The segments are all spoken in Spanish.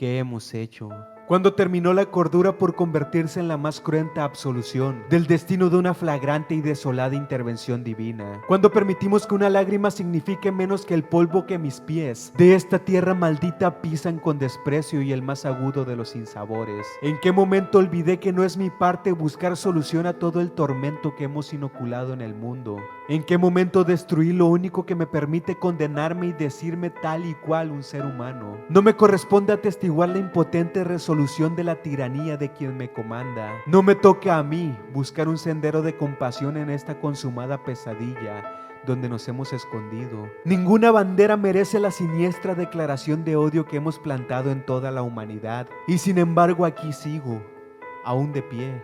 ¿Qué hemos hecho? Cuando terminó la cordura por convertirse en la más cruenta absolución del destino de una flagrante y desolada intervención divina. Cuando permitimos que una lágrima signifique menos que el polvo que mis pies de esta tierra maldita pisan con desprecio y el más agudo de los sinsabores. ¿En qué momento olvidé que no es mi parte buscar solución a todo el tormento que hemos inoculado en el mundo? ¿En qué momento destruí lo único que me permite condenarme y decirme tal y cual un ser humano? No me corresponde atestiguar la impotente resolución de la tiranía de quien me comanda. No me toca a mí buscar un sendero de compasión en esta consumada pesadilla donde nos hemos escondido. Ninguna bandera merece la siniestra declaración de odio que hemos plantado en toda la humanidad. Y sin embargo aquí sigo, aún de pie,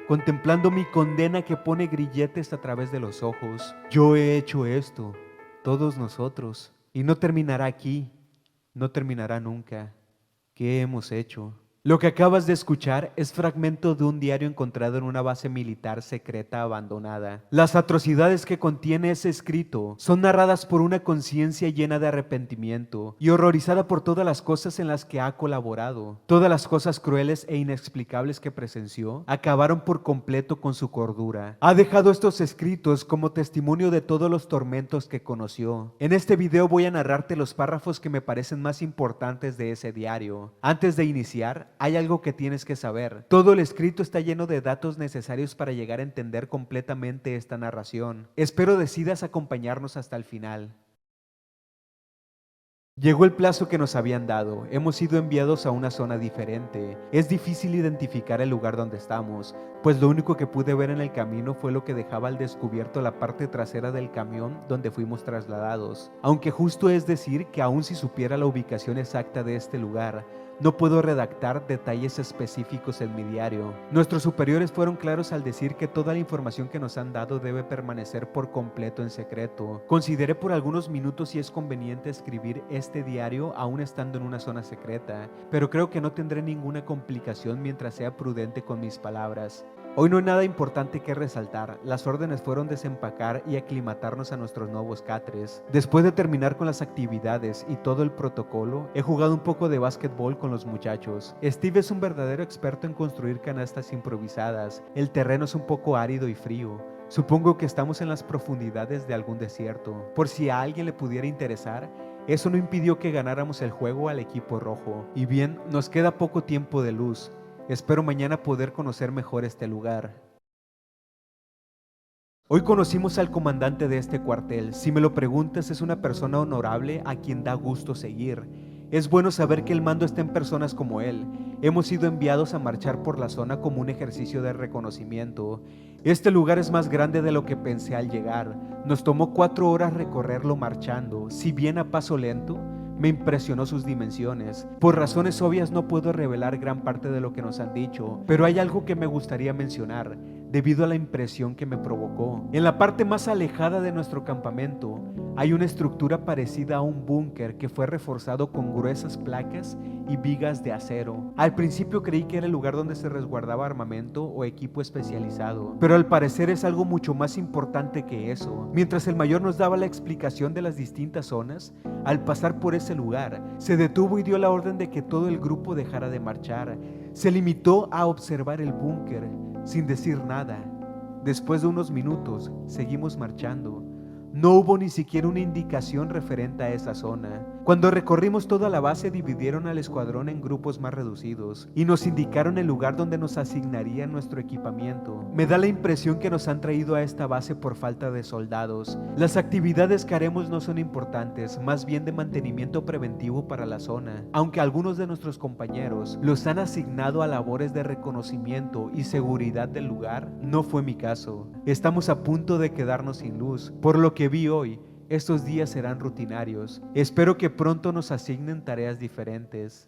contemplando mi condena que pone grilletes a través de los ojos. Yo he hecho esto, todos nosotros, y no terminará aquí, no terminará nunca. ¿Qué hemos hecho? Lo que acabas de escuchar es fragmento de un diario encontrado en una base militar secreta abandonada. Las atrocidades que contiene ese escrito son narradas por una conciencia llena de arrepentimiento y horrorizada por todas las cosas en las que ha colaborado. Todas las cosas crueles e inexplicables que presenció acabaron por completo con su cordura. Ha dejado estos escritos como testimonio de todos los tormentos que conoció. En este video voy a narrarte los párrafos que me parecen más importantes de ese diario. Antes de iniciar, hay algo que tienes que saber. Todo el escrito está lleno de datos necesarios para llegar a entender completamente esta narración. Espero decidas acompañarnos hasta el final. Llegó el plazo que nos habían dado. Hemos sido enviados a una zona diferente. Es difícil identificar el lugar donde estamos, pues lo único que pude ver en el camino fue lo que dejaba al descubierto la parte trasera del camión donde fuimos trasladados. Aunque justo es decir que aun si supiera la ubicación exacta de este lugar, no puedo redactar detalles específicos en mi diario. Nuestros superiores fueron claros al decir que toda la información que nos han dado debe permanecer por completo en secreto. Consideré por algunos minutos si es conveniente escribir este diario aún estando en una zona secreta, pero creo que no tendré ninguna complicación mientras sea prudente con mis palabras. Hoy no hay nada importante que resaltar. Las órdenes fueron desempacar y aclimatarnos a nuestros nuevos catres. Después de terminar con las actividades y todo el protocolo, he jugado un poco de básquetbol con los muchachos. Steve es un verdadero experto en construir canastas improvisadas. El terreno es un poco árido y frío. Supongo que estamos en las profundidades de algún desierto. Por si a alguien le pudiera interesar, eso no impidió que ganáramos el juego al equipo rojo. Y bien, nos queda poco tiempo de luz. Espero mañana poder conocer mejor este lugar. Hoy conocimos al comandante de este cuartel. Si me lo preguntas, es una persona honorable a quien da gusto seguir. Es bueno saber que el mando está en personas como él. Hemos sido enviados a marchar por la zona como un ejercicio de reconocimiento. Este lugar es más grande de lo que pensé al llegar. Nos tomó 4 horas recorrerlo marchando. Si bien a paso lento, me impresionó sus dimensiones. Por razones obvias no puedo revelar gran parte de lo que nos han dicho, pero hay algo que me gustaría mencionar, debido a la impresión que me provocó. En la parte más alejada de nuestro campamento, hay una estructura parecida a un búnker que fue reforzado con gruesas placas y vigas de acero. Al principio creí que era el lugar donde se resguardaba armamento o equipo especializado, pero al parecer es algo mucho más importante que eso. Mientras el mayor nos daba la explicación de las distintas zonas, al pasar por ese lugar, se detuvo y dio la orden de que todo el grupo dejara de marchar. Se limitó a observar el búnker, sin decir nada. Después de unos minutos, seguimos marchando. No hubo ni siquiera una indicación referente a esa zona. Cuando recorrimos toda la base, dividieron al escuadrón en grupos más reducidos y nos indicaron el lugar donde nos asignarían nuestro equipamiento. Me da la impresión que nos han traído a esta base por falta de soldados. Las actividades que haremos no son importantes, más bien de mantenimiento preventivo para la zona. Aunque algunos de nuestros compañeros los han asignado a labores de reconocimiento y seguridad del lugar, no fue mi caso. Estamos a punto de quedarnos sin luz, por lo que vi hoy. Estos días serán rutinarios. Espero que pronto nos asignen tareas diferentes.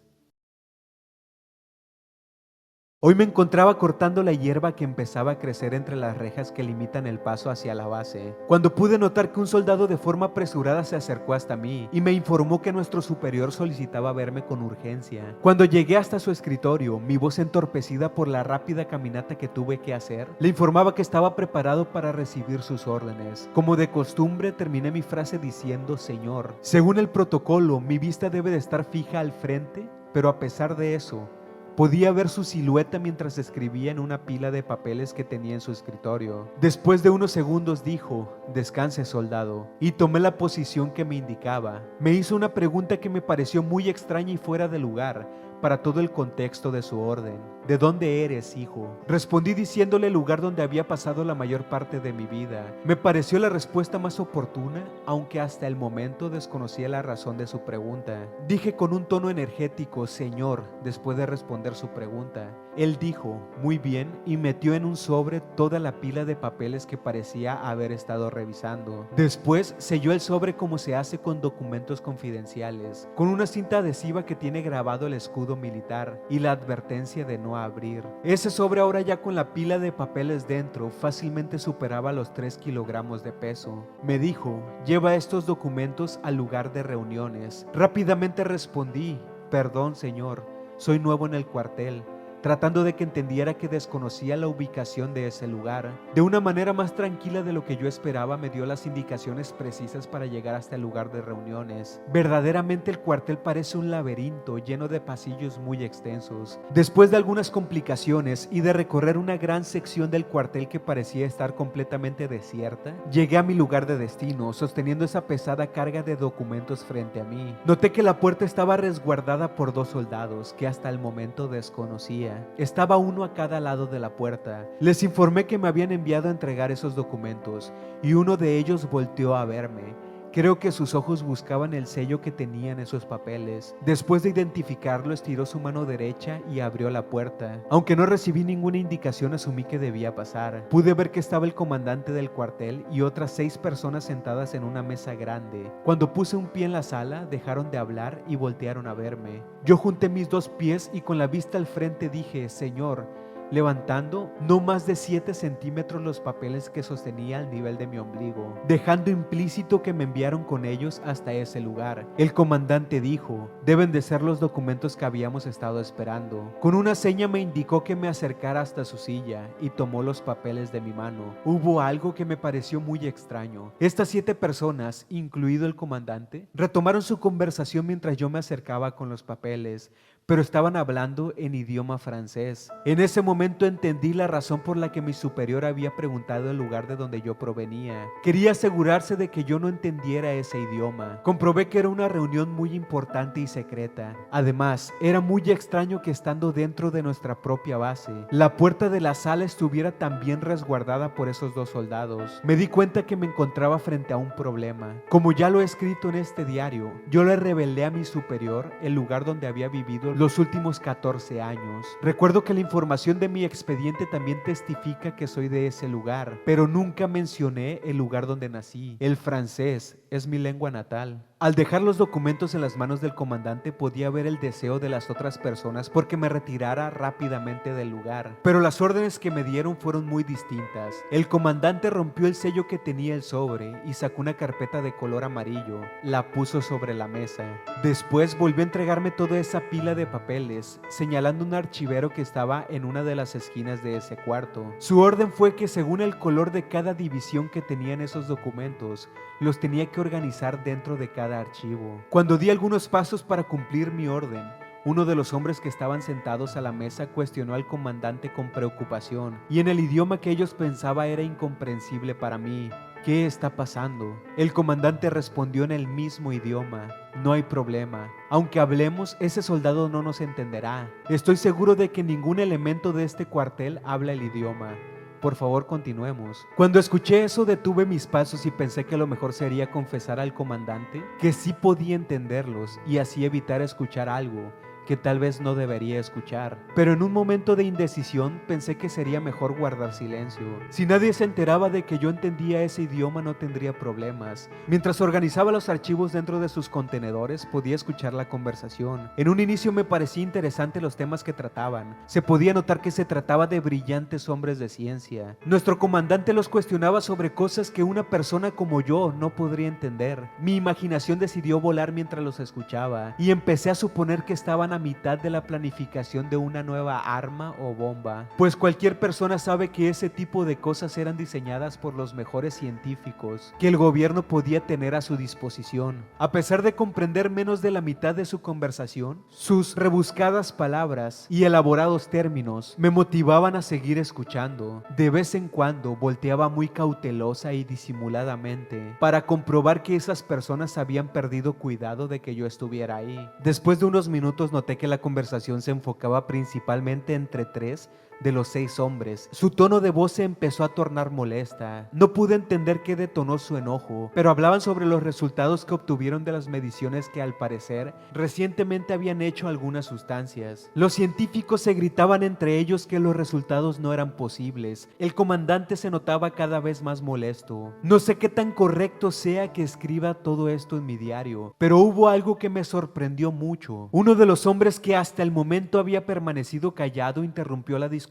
Hoy me encontraba cortando la hierba que empezaba a crecer entre las rejas que limitan el paso hacia la base, cuando pude notar que un soldado de forma apresurada se acercó hasta mí y me informó que nuestro superior solicitaba verme con urgencia. Cuando llegué hasta su escritorio, mi voz entorpecida por la rápida caminata que tuve que hacer, le informaba que estaba preparado para recibir sus órdenes. Como de costumbre, terminé mi frase diciendo: Señor, según el protocolo, mi vista debe de estar fija al frente pero a pesar de eso, podía ver su silueta mientras escribía en una pila de papeles que tenía en su escritorio. Después de unos segundos dijo: «Descanse, soldado», y tomé la posición que me indicaba. Me hizo una pregunta que me pareció muy extraña y fuera de lugar para todo el contexto de su orden. «¿De dónde eres, hijo?». Respondí diciéndole el lugar donde había pasado la mayor parte de mi vida. Me pareció la respuesta más oportuna, aunque hasta el momento desconocía la razón de su pregunta. Dije con un tono energético: «Señor», después de responder su pregunta. Él dijo: «Muy bien», y metió en un sobre toda la pila de papeles que parecía haber estado revisando. Después selló el sobre como se hace con documentos confidenciales, con una cinta adhesiva que tiene grabado el escudo militar y la advertencia de no abrir. Ese sobre, ahora ya con la pila de papeles dentro, fácilmente superaba los 3 kilogramos de peso. Me dijo: «Lleva estos documentos al lugar de reuniones». Rápidamente respondí: «Perdón, señor, soy nuevo en el cuartel», tratando de que entendiera que desconocía la ubicación de ese lugar. De una manera más tranquila de lo que yo esperaba, me dio las indicaciones precisas para llegar hasta el lugar de reuniones. Verdaderamente el cuartel parece un laberinto lleno de pasillos muy extensos. Después de algunas complicaciones y de recorrer una gran sección del cuartel que parecía estar completamente desierta, llegué a mi lugar de destino, sosteniendo esa pesada carga de documentos frente a mí. Noté que la puerta estaba resguardada por 2 soldados que hasta el momento desconocía. Estaba uno a cada lado de la puerta. Les informé que me habían enviado a entregar esos documentos y uno de ellos volteó a verme. Creo que sus ojos buscaban el sello que tenían esos papeles. Después de identificarlo, estiró su mano derecha y abrió la puerta. Aunque no recibí ninguna indicación, asumí que debía pasar. Pude ver que estaba el comandante del cuartel y otras 6 personas sentadas en una mesa grande. Cuando puse un pie en la sala, dejaron de hablar y voltearon a verme. Yo junté mis 2 pies y con la vista al frente dije: «Señor», levantando no más de 7 centímetros los papeles que sostenía al nivel de mi ombligo, dejando implícito que me enviaron con ellos hasta ese lugar. El comandante dijo: «Deben de ser los documentos que habíamos estado esperando». Con una seña me indicó que me acercara hasta su silla y tomó los papeles de mi mano. Hubo algo que me pareció muy extraño. Estas 7 personas, incluido el comandante, retomaron su conversación mientras yo me acercaba con los papeles, pero estaban hablando en idioma francés. En ese momento entendí la razón por la que mi superior había preguntado el lugar de donde yo provenía. Quería asegurarse de que yo no entendiera ese idioma. Comprobé que era una reunión muy importante y secreta. Además, era muy extraño que estando dentro de nuestra propia base, la puerta de la sala estuviera también resguardada por esos 2 soldados. Me di cuenta que me encontraba frente a un problema. Como ya lo he escrito en este diario, yo le revelé a mi superior el lugar donde había vivido los últimos 14 años. Recuerdo que la información de mi expediente también testifica que soy de ese lugar, pero nunca mencioné el lugar donde nací. El francés es mi lengua natal. Al dejar los documentos en las manos del comandante, podía ver el deseo de las otras personas porque me retirara rápidamente del lugar, pero las órdenes que me dieron fueron muy distintas. El comandante rompió el sello que tenía el sobre y sacó una carpeta de color amarillo. La puso sobre la mesa. Después volvió a entregarme toda esa pila de papeles, señalando un archivero que estaba en una de las esquinas de ese cuarto. Su orden fue que, según el color de cada división que tenían esos documentos, los tenía que organizar dentro de cada archivo. Cuando di algunos pasos para cumplir mi orden, uno de los hombres que estaban sentados a la mesa cuestionó al comandante con preocupación, y en el idioma que ellos pensaban era incomprensible para mí. «¿Qué está pasando?». El comandante respondió en el mismo idioma: «No hay problema. Aunque hablemos, ese soldado no nos entenderá. Estoy seguro de que ningún elemento de este cuartel habla el idioma. Por favor, continuemos». Cuando escuché eso, detuve mis pasos y pensé que lo mejor sería confesar al comandante que sí podía entenderlos y así evitar escuchar algo que tal vez no debería escuchar. Pero en un momento de indecisión pensé que sería mejor guardar silencio. Si nadie se enteraba de que yo entendía ese idioma, no tendría problemas. Mientras organizaba los archivos dentro de sus contenedores, podía escuchar la conversación. En un inicio me parecía interesante los temas que trataban. Se podía notar que se trataba de brillantes hombres de ciencia. Nuestro comandante los cuestionaba sobre cosas que una persona como yo no podría entender. Mi imaginación decidió volar mientras los escuchaba y empecé a suponer que estaban la mitad de la planificación de una nueva arma o bomba, pues cualquier persona sabe que ese tipo de cosas eran diseñadas por los mejores científicos que el gobierno podía tener a su disposición. A pesar de comprender menos de la mitad de su conversación, sus rebuscadas palabras y elaborados términos me motivaban a seguir escuchando. De vez en cuando volteaba muy cautelosa y disimuladamente para comprobar que esas personas habían perdido cuidado de que yo estuviera ahí. Después de unos minutos noté que la conversación se enfocaba principalmente entre 3 de los 6 hombres. Su tono de voz se empezó a tornar molesta. No pude entender qué detonó su enojo, pero hablaban sobre los resultados que obtuvieron de las mediciones que al parecer recientemente habían hecho algunas sustancias. Los científicos se gritaban entre ellos que los resultados no eran posibles. El comandante se notaba cada vez más molesto. No sé qué tan correcto sea que escriba todo esto en mi diario, pero hubo algo que me sorprendió mucho. Uno de los hombres que hasta el momento había permanecido callado interrumpió la discusión.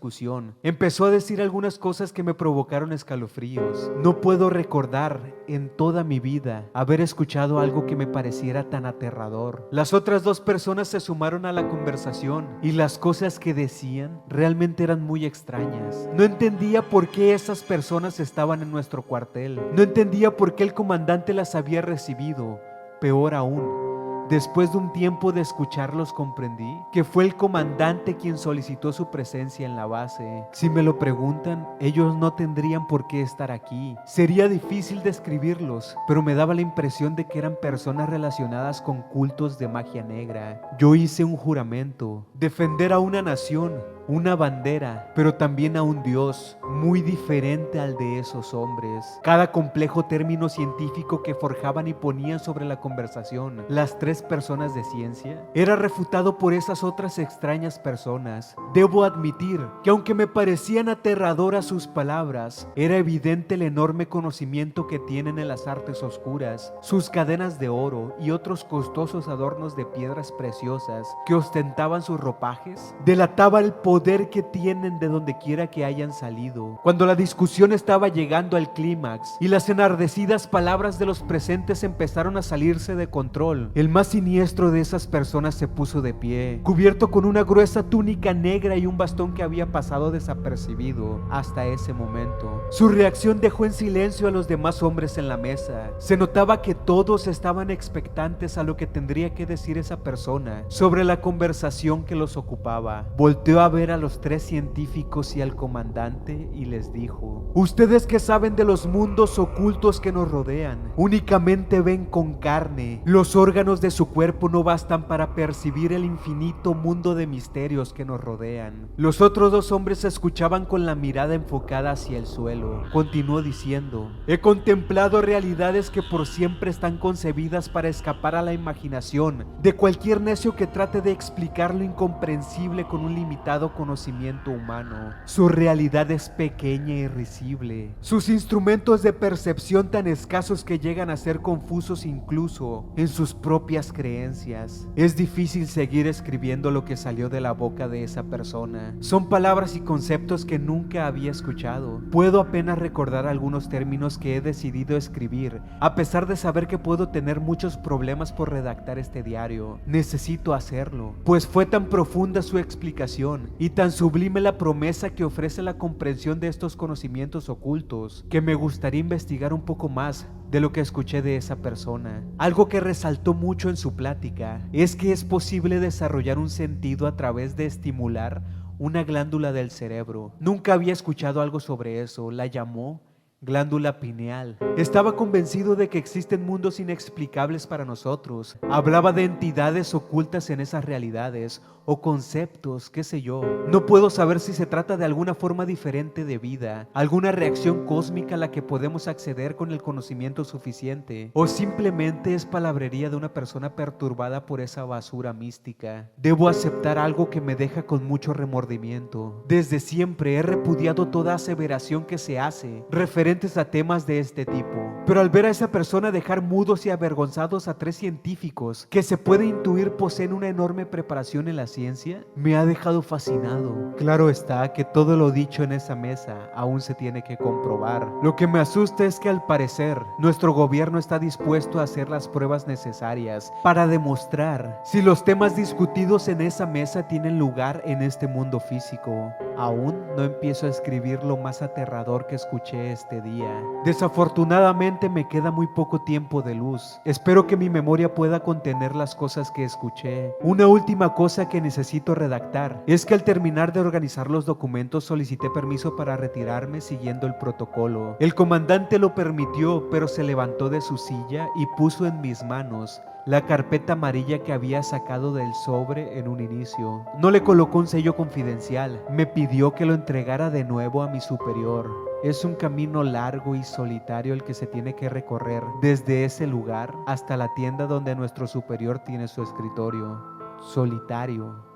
Empezó a decir algunas cosas que me provocaron escalofríos. No puedo recordar en toda mi vida haber escuchado algo que me pareciera tan aterrador. Las otras 2 personas se sumaron a la conversación y las cosas que decían realmente eran muy extrañas. No entendía por qué esas personas estaban en nuestro cuartel. No entendía por qué el comandante las había recibido. Peor aún, después de un tiempo de escucharlos comprendí que fue el comandante quien solicitó su presencia en la base. Si me lo preguntan, ellos no tendrían por qué estar aquí. Sería difícil describirlos, pero me daba la impresión de que eran personas relacionadas con cultos de magia negra. Yo hice un juramento: defender a una nación, una bandera, pero también a un Dios muy diferente al de esos hombres. Cada complejo término científico que forjaban y ponían sobre la conversación las 3 personas de ciencia era refutado por esas otras extrañas personas. Debo admitir que aunque me parecían aterradoras sus palabras, era evidente el enorme conocimiento que tienen en las artes oscuras. Sus cadenas de oro y otros costosos adornos de piedras preciosas que ostentaban sus ropajes delataba el poder que tienen de donde quiera que hayan salido. Cuando la discusión estaba llegando al clímax y las enardecidas palabras de los presentes empezaron a salirse de control, el más siniestro de esas personas se puso de pie, cubierto con una gruesa túnica negra y un bastón que había pasado desapercibido hasta ese momento. Su reacción dejó en silencio a los demás hombres en la mesa. Se notaba que todos estaban expectantes a lo que tendría que decir esa persona sobre la conversación que los ocupaba. Volteó a ver a los 3 científicos y al comandante y les dijo: ustedes que saben de los mundos ocultos que nos rodean, únicamente ven con carne. Los órganos de su cuerpo no bastan para percibir el infinito mundo de misterios que nos rodean. Los otros 2 hombres se escuchaban con la mirada enfocada hacia el suelo. Continuó diciendo: he contemplado realidades que por siempre están concebidas para escapar a la imaginación de cualquier necio que trate de explicar lo incomprensible con un limitado conocimiento humano. Su realidad es pequeña y risible. Sus instrumentos de percepción tan escasos que llegan a ser confusos incluso en sus propias creencias. Es difícil seguir escribiendo lo que salió de la boca de esa persona. Son palabras y conceptos que nunca había escuchado. Puedo apenas recordar algunos términos que he decidido escribir, a pesar de saber que puedo tener muchos problemas por redactar este diario. Necesito hacerlo, pues fue tan profunda su explicación y tan sublime la promesa que ofrece la comprensión de estos conocimientos ocultos, que me gustaría investigar un poco más de lo que escuché de esa persona. Algo que resaltó mucho en su plática es que es posible desarrollar un sentido a través de estimular una glándula del cerebro. Nunca había escuchado algo sobre eso. La llamó glándula pineal. Estaba convencido de que existen mundos inexplicables para nosotros. Hablaba de entidades ocultas en esas realidades o conceptos, qué sé yo. No puedo saber si se trata de alguna forma diferente de vida, alguna reacción cósmica a la que podemos acceder con el conocimiento suficiente, o simplemente es palabrería de una persona perturbada por esa basura mística. Debo aceptar algo que me deja con mucho remordimiento. Desde siempre he repudiado toda aseveración que se hace referentes a temas de este tipo, pero al ver a esa persona dejar mudos y avergonzados a 3 científicos que se puede intuir poseen una enorme preparación en la ciencia, conciencia me ha dejado fascinado. Claro está que todo lo dicho en esa mesa aún se tiene que comprobar. Lo que me asusta es que al parecer nuestro gobierno está dispuesto a hacer las pruebas necesarias para demostrar si los temas discutidos en esa mesa tienen lugar en este mundo físico. Aún no empiezo a escribir lo más aterrador que escuché este día. Desafortunadamente me queda muy poco tiempo de luz. Espero que mi memoria pueda contener las cosas que escuché. Una última cosa que necesito redactar es que al terminar de organizar los documentos solicité permiso para retirarme siguiendo el protocolo. El comandante lo permitió, pero se levantó de su silla y puso en mis manos la carpeta amarilla que había sacado del sobre en un inicio. No le colocó un sello confidencial. Me pidió que lo entregara de nuevo a mi superior. Es un camino largo y solitario el que se tiene que recorrer desde ese lugar hasta la tienda donde nuestro superior tiene su escritorio. Solitario.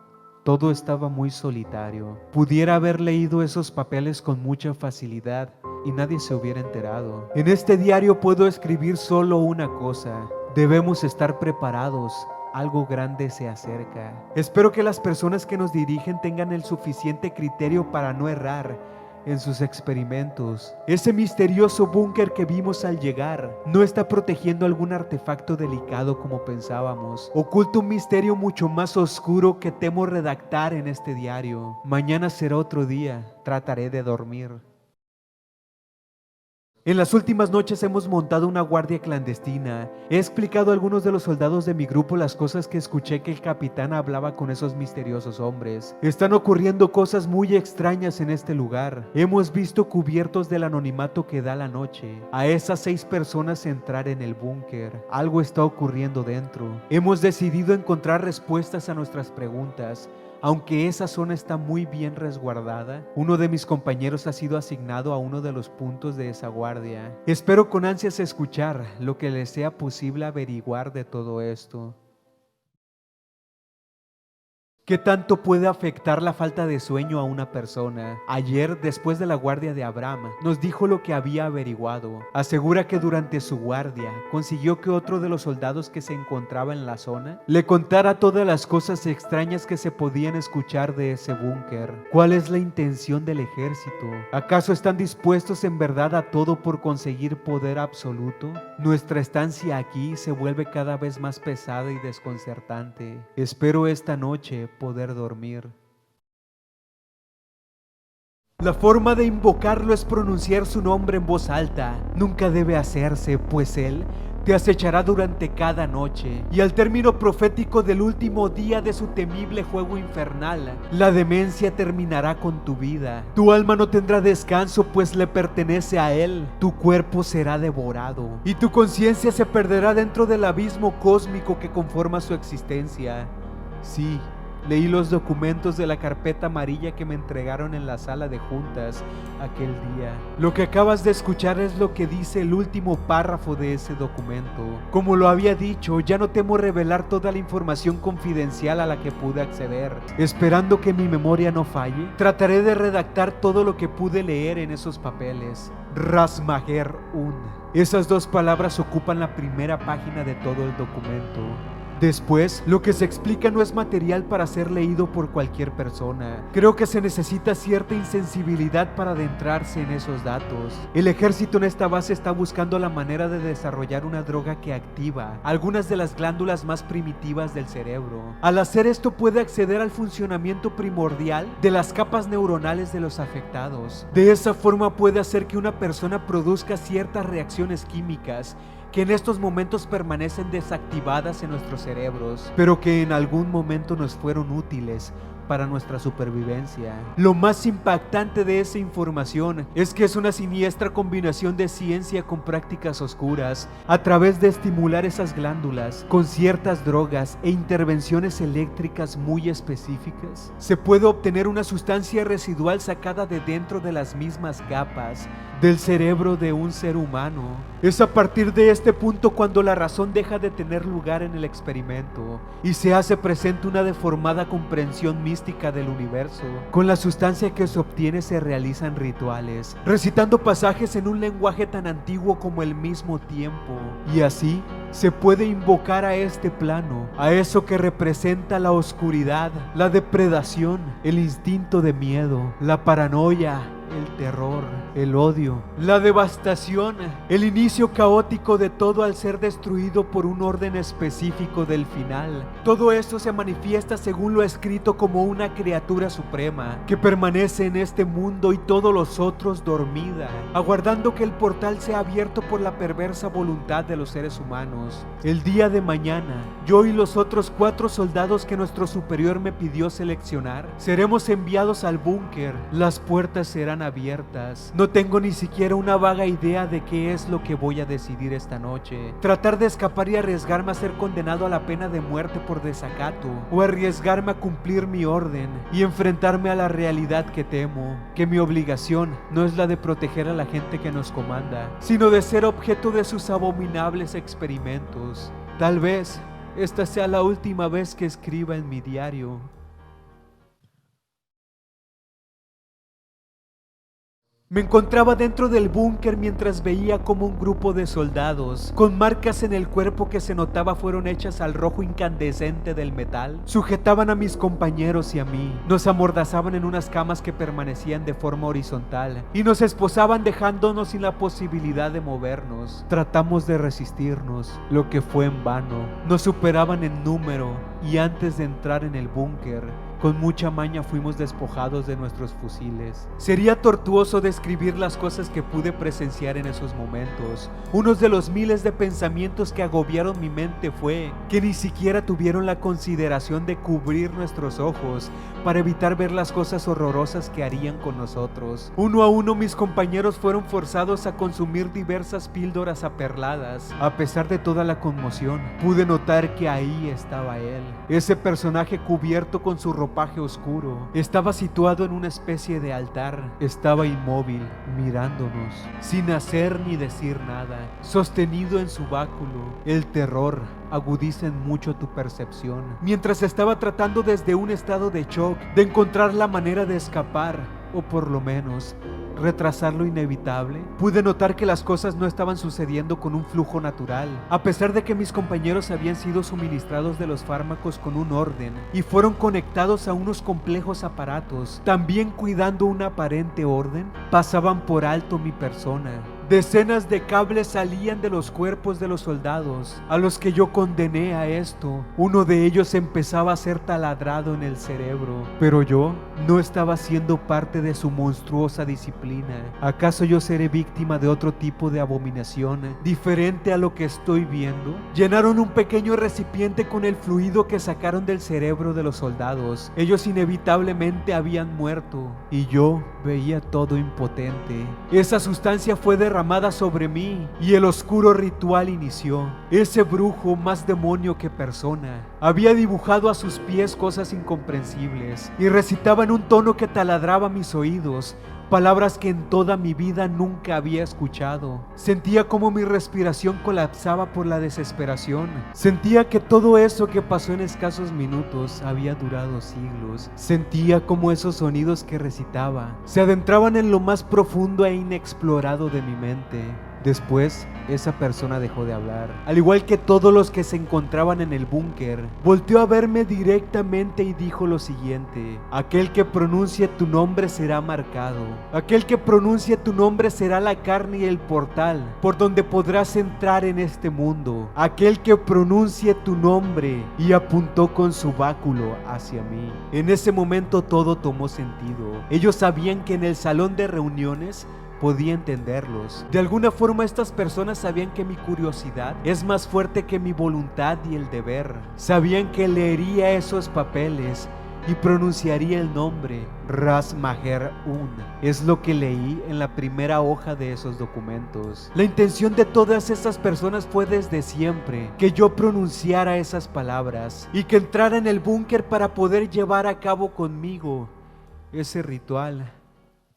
Todo estaba muy solitario. Pudiera haber leído esos papeles con mucha facilidad y nadie se hubiera enterado. En este diario puedo escribir solo una cosa. Debemos estar preparados. Algo grande se acerca. Espero que las personas que nos dirigen tengan el suficiente criterio para no errar en sus experimentos. Ese misterioso búnker que vimos al llegar no está protegiendo algún artefacto delicado como pensábamos. Oculta un misterio mucho más oscuro que temo redactar en este diario. Mañana será otro día. Trataré de dormir. En las últimas noches hemos montado una guardia clandestina. He explicado a algunos de los soldados de mi grupo las cosas que escuché que el capitán hablaba con esos misteriosos hombres. Están ocurriendo cosas muy extrañas en este lugar. Hemos visto cubiertos del anonimato que da la noche a esas 6 personas entrar en el búnker. Algo está ocurriendo dentro. Hemos decidido encontrar respuestas a nuestras preguntas. Aunque esa zona está muy bien resguardada, uno de mis compañeros ha sido asignado a uno de los puntos de esa guardia. Espero con ansias escuchar lo que les sea posible averiguar de todo esto. ¿Qué tanto puede afectar la falta de sueño a una persona? Ayer, después de la guardia de Abraham, nos dijo lo que había averiguado. Asegura que durante su guardia consiguió que otro de los soldados que se encontraba en la zona le contara todas las cosas extrañas que se podían escuchar de ese búnker. ¿Cuál es la intención del ejército? ¿Acaso están dispuestos en verdad a todo por conseguir poder absoluto? Nuestra estancia aquí se vuelve cada vez más pesada y desconcertante. Espero esta noche poder dormir. La forma de invocarlo es pronunciar su nombre en voz alta. Nunca debe hacerse, pues él te acechará durante cada noche. Y al término profético del último día de su temible juego infernal, la demencia terminará con tu vida. Tu alma no tendrá descanso, pues le pertenece a él. Tu cuerpo será devorado y tu conciencia se perderá dentro del abismo cósmico que conforma su existencia. Sí, leí los documentos de la carpeta amarilla que me entregaron en la sala de juntas aquel día. Lo que acabas de escuchar es lo que dice el último párrafo de ese documento. Como lo había dicho, ya no temo revelar toda la información confidencial a la que pude acceder. Esperando que mi memoria no falle, trataré de redactar todo lo que pude leer en esos papeles. Rasmager Un. Esas 2 palabras ocupan la primera página de todo el documento. Después, lo que se explica no es material para ser leído por cualquier persona. Creo que se necesita cierta insensibilidad para adentrarse en esos datos. El ejército en esta base está buscando la manera de desarrollar una droga que activa algunas de las glándulas más primitivas del cerebro. Al hacer esto puede acceder al funcionamiento primordial de las capas neuronales de los afectados. De esa forma puede hacer que una persona produzca ciertas reacciones químicas que en estos momentos permanecen desactivadas en nuestros cerebros, pero que en algún momento nos fueron útiles para nuestra supervivencia. Lo más impactante de esa información es que es una siniestra combinación de ciencia con prácticas oscuras. A través de estimular esas glándulas con ciertas drogas e intervenciones eléctricas muy específicas, se puede obtener una sustancia residual sacada de dentro de las mismas capas del cerebro de un ser humano. Es a partir de este punto cuando la razón deja de tener lugar en el experimento y se hace presente una deformada comprensión mística del universo. Con la sustancia que se obtiene se realizan rituales, recitando pasajes en un lenguaje tan antiguo como el mismo tiempo. Y así se puede invocar a este plano, a eso que representa la oscuridad, la depredación, el instinto de miedo, la paranoia, el terror, el odio, la devastación, el inicio caótico de todo al ser destruido por un orden específico del final. Todo esto se manifiesta según lo escrito como una criatura suprema que permanece en este mundo y todos los otros dormida, aguardando que el portal sea abierto por la perversa voluntad de los seres humanos. El día de mañana, yo y los otros 4 soldados que nuestro superior me pidió seleccionar, seremos enviados al búnker. Las puertas serán abiertas. No tengo ni siquiera una vaga idea de qué es lo que voy a decidir esta noche. Tratar de escapar y arriesgarme a ser condenado a la pena de muerte por desacato, o arriesgarme a cumplir mi orden y enfrentarme a la realidad que temo, que mi obligación no es la de proteger a la gente que nos comanda, sino de ser objeto de sus abominables experimentos. Tal vez esta sea la última vez que escriba en mi diario. Me encontraba dentro del búnker mientras veía como un grupo de soldados, con marcas en el cuerpo que se notaba fueron hechas al rojo incandescente del metal, sujetaban a mis compañeros y a mí, nos amordazaban en unas camas que permanecían de forma horizontal y nos esposaban dejándonos sin la posibilidad de movernos. Tratamos de resistirnos, lo que fue en vano. Nos superaban en número y antes de entrar en el búnker, con mucha maña fuimos despojados de nuestros fusiles. Sería tortuoso describir las cosas que pude presenciar en esos momentos. Uno de los miles de pensamientos que agobiaron mi mente fue que ni siquiera tuvieron la consideración de cubrir nuestros ojos para evitar ver las cosas horrorosas que harían con nosotros. Uno a uno mis compañeros fueron forzados a consumir diversas píldoras aperladas. A pesar de toda la conmoción, pude notar que ahí estaba él. Ese personaje cubierto con su ropaje oscuro estaba situado en una especie de altar. Estaba inmóvil, mirándonos, sin hacer ni decir nada, sostenido en su báculo. El terror agudiza en mucho tu percepción. Mientras estaba tratando desde un estado de shock de encontrar la manera de escapar, o por lo menos retrasar lo inevitable, pude notar que las cosas no estaban sucediendo con un flujo natural. A pesar de que mis compañeros habían sido suministrados de los fármacos con un orden y fueron conectados a unos complejos aparatos, también cuidando un aparente orden, pasaban por alto mi persona. Decenas de cables salían de los cuerpos de los soldados a los que yo condené a esto. Uno de ellos empezaba a ser taladrado en el cerebro, pero yo no estaba siendo parte de su monstruosa disciplina. ¿Acaso yo seré víctima de otro tipo de abominación diferente a lo que estoy viendo? Llenaron un pequeño recipiente con el fluido que sacaron del cerebro de los soldados. Ellos inevitablemente habían muerto y yo veía todo impotente. Esa sustancia fue derramada sobre mí y el oscuro ritual inició. Ese brujo, más demonio que persona, había dibujado a sus pies cosas incomprensibles y recitaba en un tono que taladraba mis oídos palabras que en toda mi vida nunca había escuchado. Sentía como mi respiración colapsaba por la desesperación. Sentía que todo eso que pasó en escasos minutos había durado siglos. Sentía como esos sonidos que recitaba se adentraban en lo más profundo e inexplorado de mi mente. Después, esa persona dejó de hablar. Al igual que todos los que se encontraban en el búnker, volteó a verme directamente y dijo lo siguiente: aquel que pronuncie tu nombre será marcado. Aquel que pronuncie tu nombre será la carne y el portal por donde podrás entrar en este mundo. Aquel que pronuncie tu nombre. Y apuntó con su báculo hacia mí. En ese momento todo tomó sentido. Ellos sabían que en el salón de reuniones podía entenderlos. De alguna forma estas personas sabían que mi curiosidad es más fuerte que mi voluntad y el deber. Sabían que leería esos papeles y pronunciaría el nombre Ras Majer-Un. Es lo que leí en la primera hoja de esos documentos. La intención de todas estas personas fue desde siempre que yo pronunciara esas palabras y que entrara en el búnker para poder llevar a cabo conmigo ese ritual.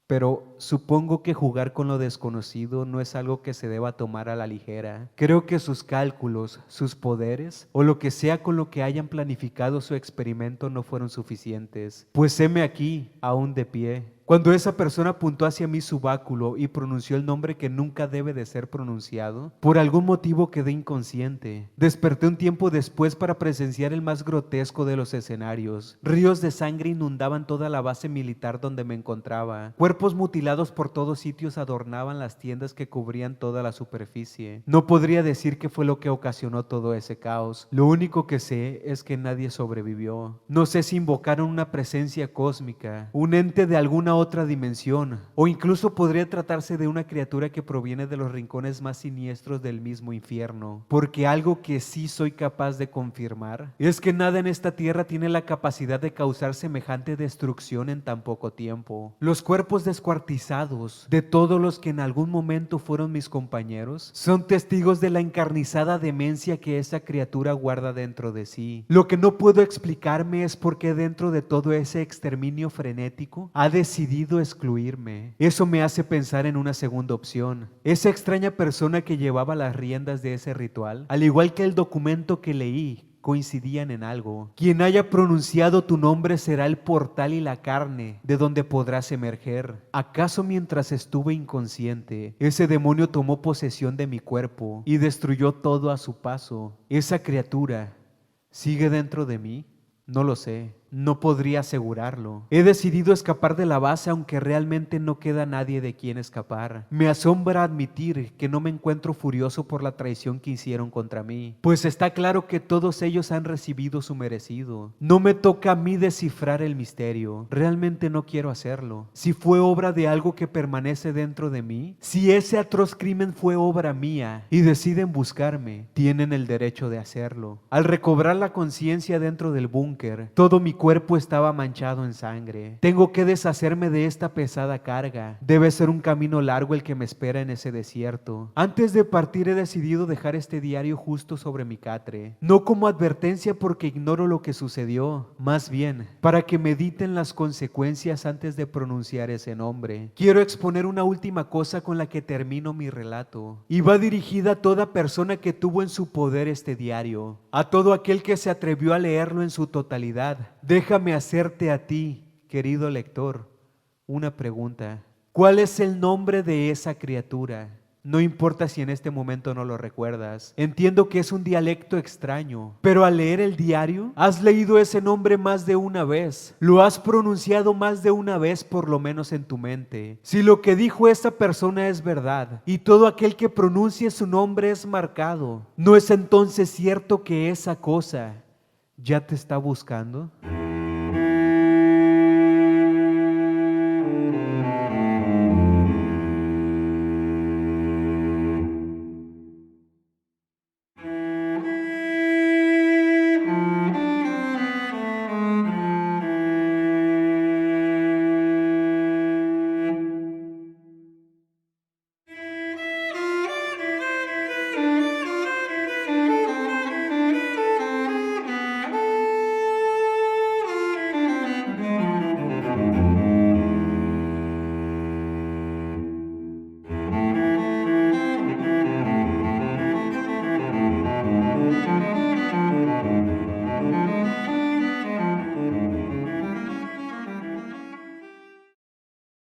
Pero supongo que jugar con lo desconocido no es algo que se deba tomar a la ligera. Creo que sus cálculos, sus poderes o lo que sea con lo que hayan planificado su experimento no fueron suficientes. Pues heme aquí, aún de pie. Cuando esa persona apuntó hacia mí su báculo y pronunció el nombre que nunca debe de ser pronunciado, por algún motivo quedé inconsciente. Desperté un tiempo después para presenciar el más grotesco de los escenarios. Ríos de sangre inundaban toda la base militar donde me encontraba. Cuerpos mutilados por todos sitios adornaban las tiendas que cubrían toda la superficie. No podría decir qué fue lo que ocasionó todo ese caos. Lo único que sé es que nadie sobrevivió. No sé si invocaron una presencia cósmica, un ente de alguna otra dimensión, o incluso podría tratarse de una criatura que proviene de los rincones más siniestros del mismo infierno, porque algo que sí soy capaz de confirmar es que nada en esta tierra tiene la capacidad de causar semejante destrucción en tan poco tiempo. Los cuerpos descuartizados de todos los que en algún momento fueron mis compañeros son testigos de la encarnizada demencia que esa criatura guarda dentro de sí. Lo que no puedo explicarme es por qué dentro de todo ese exterminio frenético ha decidido excluirme. Eso me hace pensar en una segunda opción. Esa extraña persona que llevaba las riendas de ese ritual, al igual que el documento que leí, coincidían en algo. Quien haya pronunciado tu nombre será el portal y la carne de donde podrás emerger. ¿Acaso mientras estuve inconsciente, ese demonio tomó posesión de mi cuerpo y destruyó todo a su paso? ¿Esa criatura sigue dentro de mí? No lo sé. No podría asegurarlo. He decidido escapar de la base aunque realmente no queda nadie de quien escapar. Me asombra admitir que no me encuentro furioso por la traición que hicieron contra mí, pues está claro que todos ellos han recibido su merecido. No me toca a mí descifrar el misterio. Realmente no quiero hacerlo. Si fue obra de algo que permanece dentro de mí, si ese atroz crimen fue obra mía y deciden buscarme, tienen el derecho de hacerlo. Al recobrar la conciencia dentro del búnker, todo mi cuerpo estaba manchado en sangre. Tengo que deshacerme de esta pesada carga. Debe ser un camino largo el que me espera en ese desierto. Antes de partir he decidido dejar este diario justo sobre mi catre. No como advertencia porque ignoro lo que sucedió, más bien para que mediten las consecuencias antes de pronunciar ese nombre. Quiero exponer una última cosa con la que termino mi relato, y va dirigida a toda persona que tuvo en su poder este diario, a todo aquel que se atrevió a leerlo en su totalidad. Déjame hacerte a ti, querido lector, una pregunta. ¿Cuál es el nombre de esa criatura? No importa si en este momento no lo recuerdas. Entiendo que es un dialecto extraño, pero al leer el diario, has leído ese nombre más de una vez. Lo has pronunciado más de una vez, por lo menos en tu mente. Si lo que dijo esa persona es verdad, y todo aquel que pronuncie su nombre es marcado, ¿no es entonces cierto que esa cosa ya te está buscando?